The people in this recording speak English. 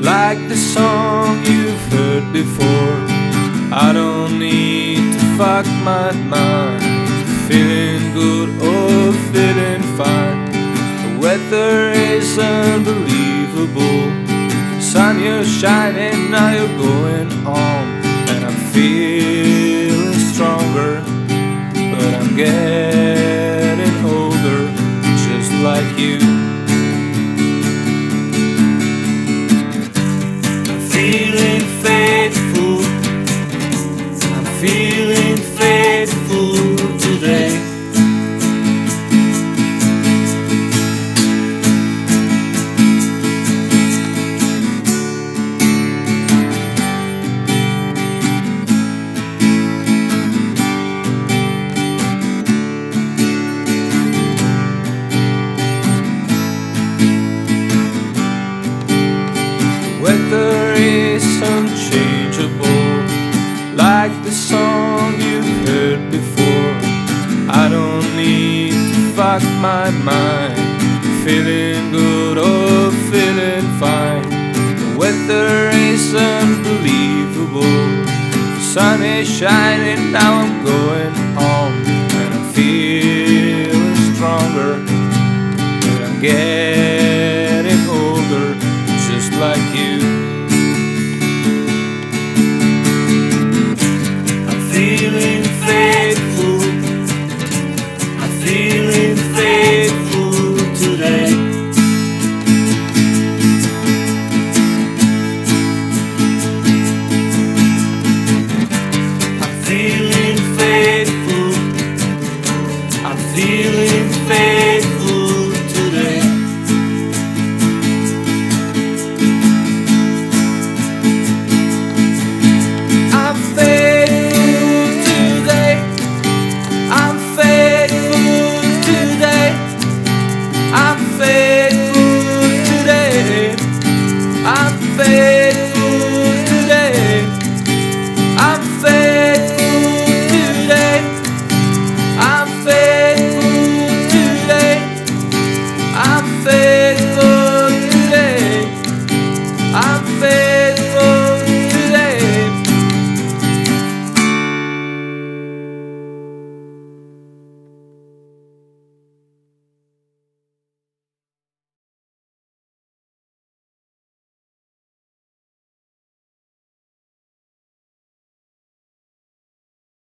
like the song you've heard before. I don't need to fuck my mind, feeling good or feeling fine. The weather is unbelievable, sun you're shining, now you're going home. And I'm feeling stronger, but I'm getting older, just like you. I'm feeling faithful, I'm feeling faithful today. Weather is unchangeable, like the song you've heard before. I don't need to fuck my mind, feeling good or feeling fine. The weather is unbelievable, sun is shining, now I'm going home. And I'm feeling stronger, but I'm getting